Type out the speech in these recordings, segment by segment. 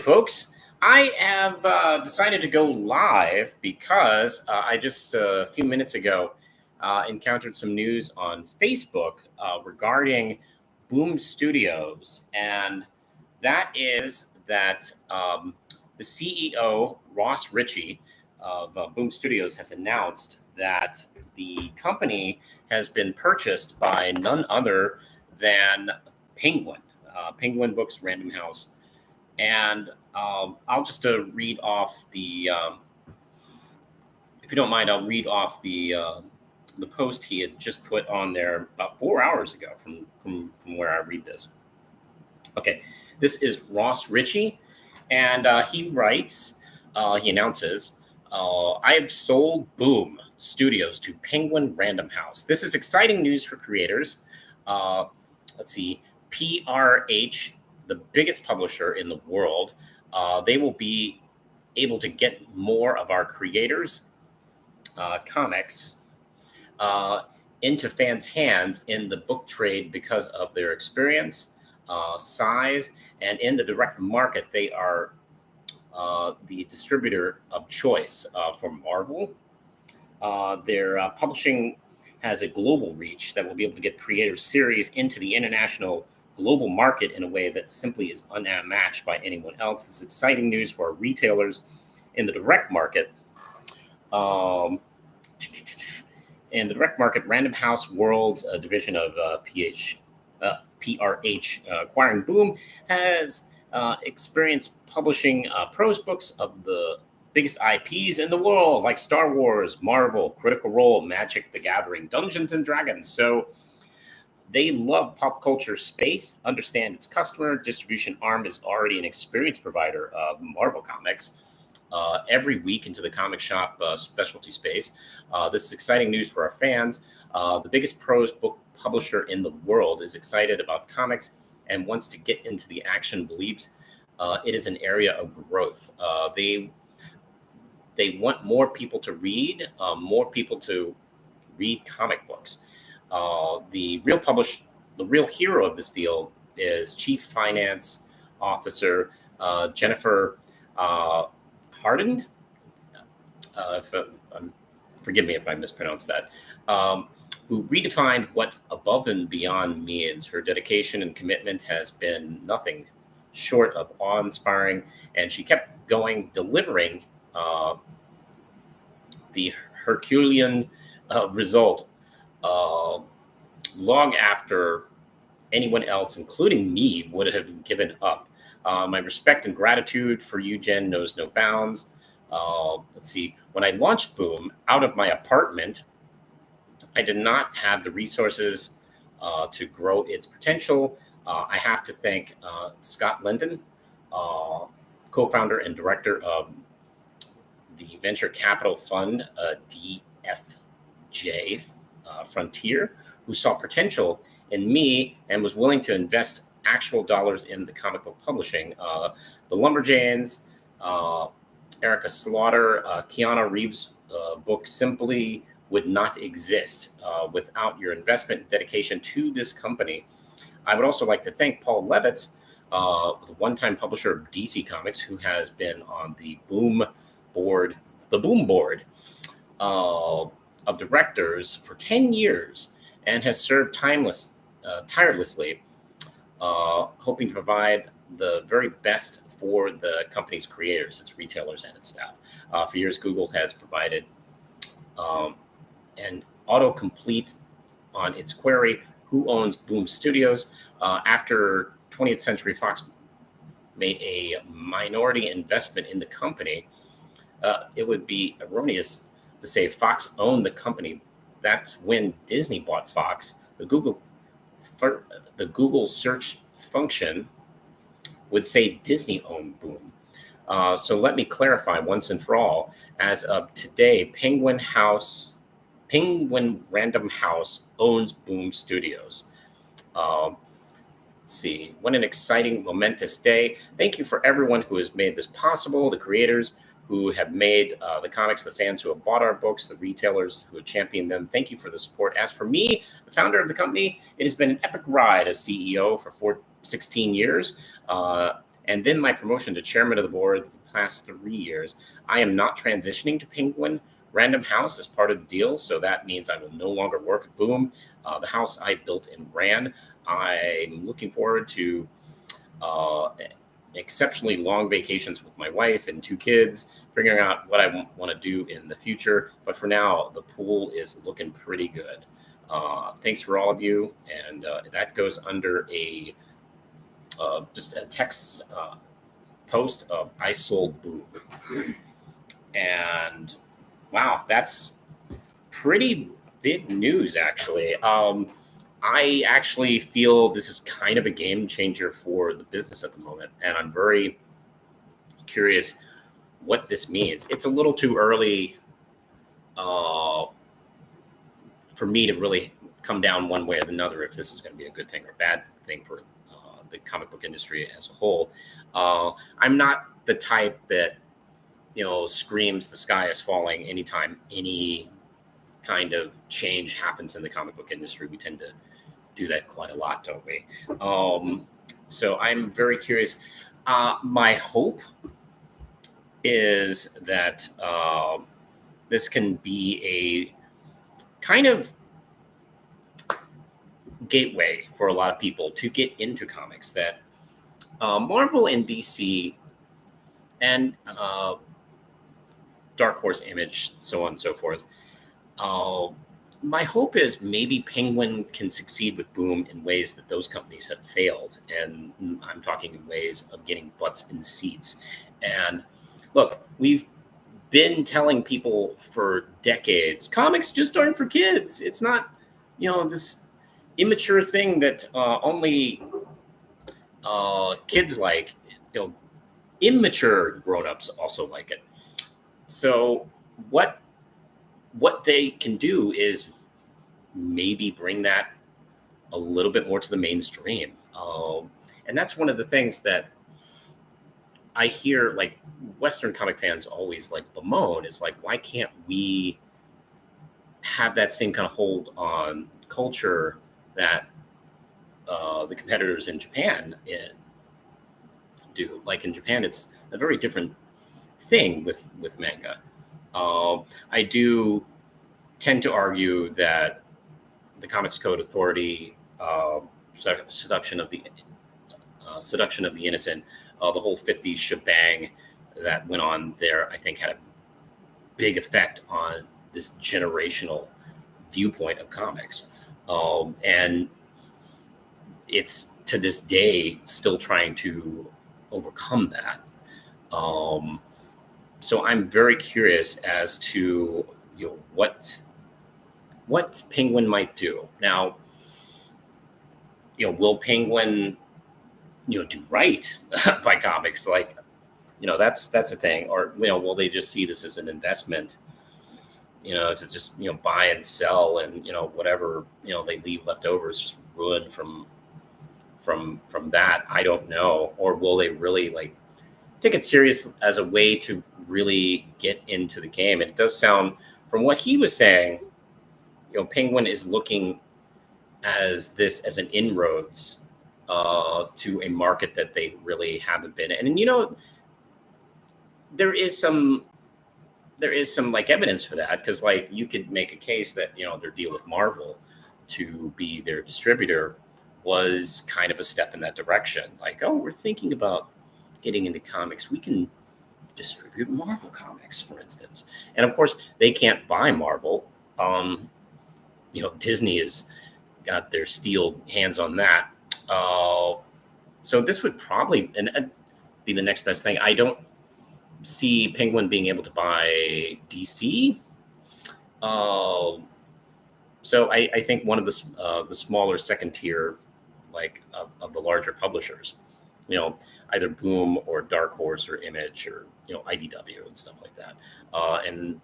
Folks. I have decided to go live because I just a few minutes ago encountered some news on Facebook regarding Boom Studios, and that is that the CEO, Ross Ritchie of Boom Studios, has announced that the company has been purchased by none other than Penguin, Penguin Books Random House. And I'll just read off if you don't mind, I'll read off the post he had just put on there about 4 hours ago from where I read this. Okay, this is Ross Ritchie, and he writes, he announces, I have sold Boom Studios to Penguin Random House. This is exciting news for creators. Let's see, PRH, the biggest publisher in the world, they will be able to get more of our creators' comics into fans' hands in the book trade because of their experience, size, and in the direct market. They are the distributor of choice for Marvel. Their publishing has a global reach that will be able to get creative series into the international global market in a way that simply is unmatched by anyone else. This is exciting news for our retailers in the direct market. In the direct market, Random House Worlds, a division of PRH, acquiring Boom, has experience publishing prose books of the biggest IPs in the world, like Star Wars, Marvel, Critical Role, Magic the Gathering, Dungeons and Dragons. So they love pop culture space, understand its customer. Distribution arm is already an experienced provider of Marvel comics. Every week into the comic shop specialty space. This is exciting news for our fans. The biggest prose book publisher in the world is excited about comics and wants to get into the action, believes it is an area of growth. They want more people to read, comic books. The real hero of this deal is Chief Finance Officer Jennifer Harden. Forgive me if I mispronounced that. Who redefined what above and beyond means. Her dedication and commitment has been nothing short of awe-inspiring, and she kept going, delivering the Herculean result long after anyone else, including me, would have given up. My respect and gratitude for you, Jen, knows no bounds. Let's see. When I launched Boom out of my apartment, I did not have the resources to grow its potential. I have to thank Scott Linden, co-founder and director of the venture capital fund, DFJ Frontier, who saw potential in me and was willing to invest actual dollars in the comic book publishing. The Lumberjanes, Erica Slaughter, Keanu Reeves' book simply would not exist without your investment and dedication to this company. I would also like to thank Paul Levitz, the one-time publisher of DC Comics, who has been on the Boom board of directors for 10 years and has served tirelessly, hoping to provide the very best for the company's creators, its retailers, and its staff. For years, Google has provided an autocomplete on its query, who owns Boom Studios? After 20th Century Fox made a minority investment in the company, it would be erroneous to say Fox owned the company. That's when Disney bought Fox. The Google search function would say Disney owned Boom. So let me clarify once and for all. As of today, Penguin Random House owns Boom Studios. Let's see. What an exciting, momentous day. Thank you for everyone who has made this possible, the creators who have made the comics, the fans who have bought our books, the retailers who have championed them. Thank you for the support. As for me, the founder of the company, it has been an epic ride as CEO for 16 years. and then my promotion to chairman of the board the past 3 years. I am not transitioning to Penguin Random House as part of the deal, so that means I will no longer work at Boom. The house I built and ran. I'm looking forward to exceptionally long vacations with my wife and 2 kids, figuring out what I want to do in the future. But for now, the pool is looking pretty good. Thanks for all of you. And that goes under just a text post of I sold Boom. And wow, that's pretty big news, actually. I actually feel this is kind of a game changer for the business at the moment, and I'm very curious what this means. It's a little too early for me to really come down one way or another if this is going to be a good thing or a bad thing for the comic book industry as a whole. I'm not the type that screams the sky is falling anytime any kind of change happens in the comic book industry. We tend to do that quite a lot, don't we? So I'm very curious. My hope is that this can be a kind of gateway for a lot of people to get into comics, that Marvel and DC and Dark Horse, Image, so on and so forth. My hope is maybe Penguin can succeed with Boom in ways that those companies have failed. And I'm talking in ways of getting butts in seats. And look, we've been telling people for decades, comics just aren't for kids. It's not, this immature thing that only kids like. Immature grown-ups also like it. So what they can do is maybe bring that a little bit more to the mainstream. And that's one of the things that I hear, like, Western comic fans always like bemoan, is like, why can't we have that same kind of hold on culture that the competitors in Japan do? Like, in Japan, it's a very different thing with manga. I do tend to argue that the Comics Code Authority, seduction of the innocent, the whole 50s shebang that went on there, I think had a big effect on this generational viewpoint of comics. And it's to this day still trying to overcome that. So I'm very curious as to what Penguin might do. Now, will Penguin do right by comics? Like, that's a thing. Or will they just see this as an investment, to just buy and sell, and whatever they leave left over is just ruined from that? I don't know. Or will they really take it serious as a way to really get into the game? And it does sound, from what he was saying, Penguin is looking as an inroads to a market that they really haven't been in. And there is some evidence for that, because you could make a case that their deal with Marvel to be their distributor was kind of a step in that direction. Like, oh, we're thinking about getting into comics, we can distribute Marvel comics, for instance. And of course, they can't buy Marvel. Disney has got their steel hands on that. So this would probably be the next best thing. I don't see Penguin being able to buy DC. So I think one of the smaller second tier, of the larger publishers, either Boom or Dark Horse or Image or IDW and stuff like that. And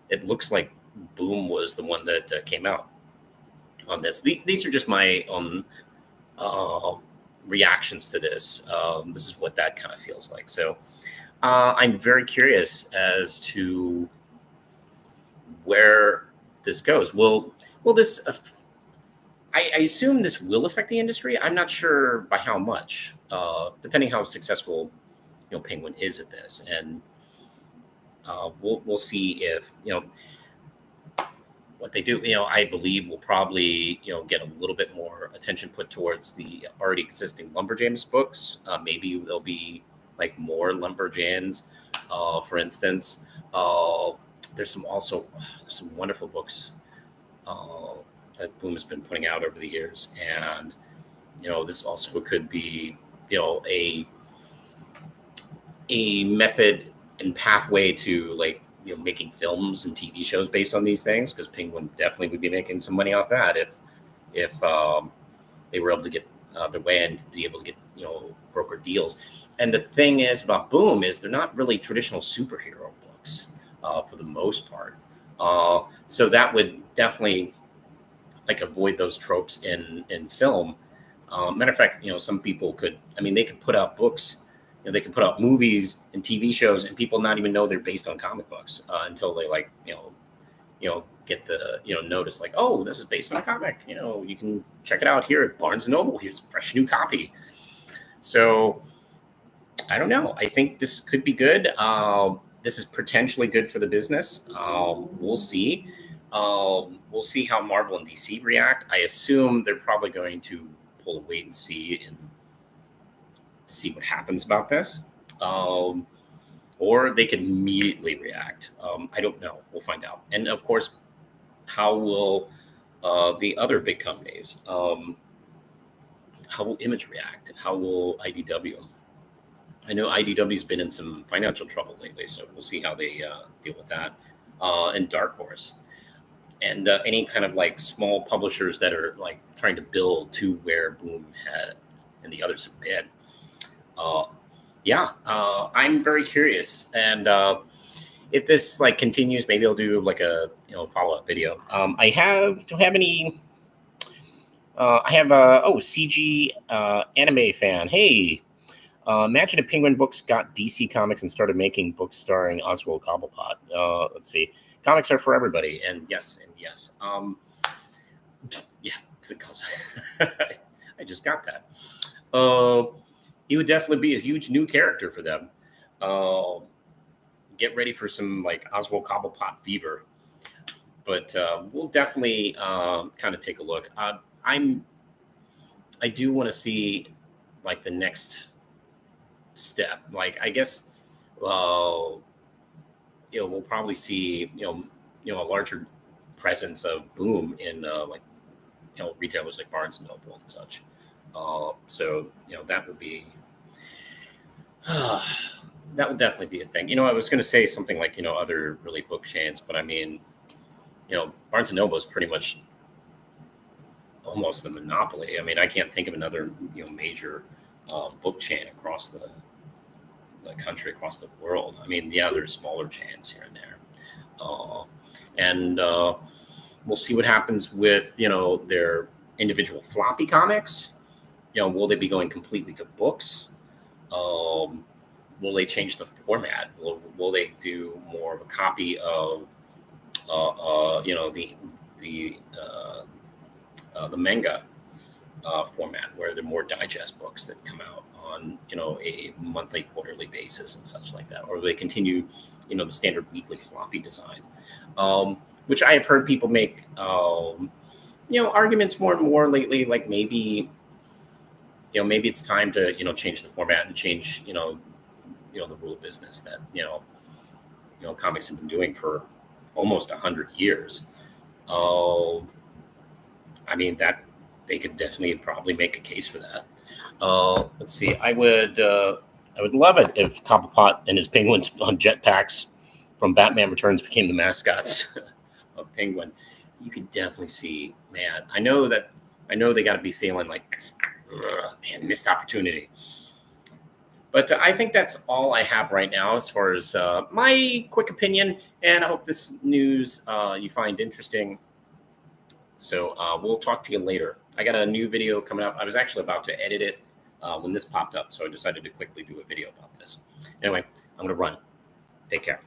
it looks like Boom was the one that came out on this. These are just my reactions to this. This is what that kind of feels like. So I'm very curious as to where this goes. Will this I assume this will affect the industry. I'm not sure by how much, depending how successful Penguin is at this, and we'll see if what they do. I believe will probably get a little bit more attention put towards the already existing Lumberjanes books. Maybe there'll be like more Lumberjanes, for instance. There's some wonderful books uh, that Boom has been putting out over the years, and this also could be a method and pathway to like making films and TV shows based on these things, because Penguin definitely would be making some money off that if they were able to get their way and be able to get broker deals. And the thing is about Boom is they're not really traditional superhero books for the most part. So that would definitely like avoid those tropes in film. Matter of fact, some people could. I mean, they could put out books. They could put out movies and TV shows, and people not even know they're based on comic books until they like get the notice like, oh, this is based on a comic. You can check it out here at Barnes and Noble. Here's a fresh new copy. So I don't know. I think this could be good. This is potentially good for the business. We'll see. We'll see how Marvel and DC react. I assume they're probably going to pull a wait and see and see what happens about this. Or they could immediately react. I don't know. We'll find out. And of course, how will the other big companies, how will Image react? How will IDW? I know IDW's been in some financial trouble lately, so we'll see how they deal with that. And Dark Horse. And any kind of like small publishers that are like trying to build to where Boom had and the others have been. I'm very curious, and if this like continues, maybe I'll do like a follow-up video. Don't have any. I have CG anime fan. Hey, imagine if Penguin Books got DC Comics and started making books starring Oswald Cobblepot. Let's see. Comics are for everybody, and yes. Because I just got that. He would definitely be a huge new character for them. Get ready for some like Oswald Cobblepot fever. But we'll definitely kind of take a look. I do want to see like the next step. Like I guess we'll probably see a larger presence of Boom in retailers like Barnes and Noble and such. So that would be that would definitely be a thing. I was going to say something like other really book chains, but I mean Barnes and Noble is pretty much almost the monopoly. I mean, I can't think of another major book chain across the country, across the world. I mean, yeah, there's smaller chains here and there, and we'll see what happens with their individual floppy comics. Will they be going completely to books? Will they change the format? Will they do more of a copy of the manga format, where they're more digest books that come out on a monthly, quarterly basis and such like that, or will they continue the standard weekly floppy design, which I have heard people make arguments more and more lately, like maybe it's time to change the format and change the rule of business that comics have been doing for almost 100 years. I mean, that they could definitely probably make a case for that. Let's see. I would love it if Cobblepot and his penguins on jetpacks from Batman Returns became the mascots of Penguin. You could definitely see, man. I know they got to be feeling like, man, missed opportunity. But I think that's all I have right now as far as my quick opinion. And I hope this news you find interesting. So we'll talk to you later. I got a new video coming up. I was actually about to edit it when this popped up, so I decided to quickly do a video about this. Anyway, I'm going to run. Take care.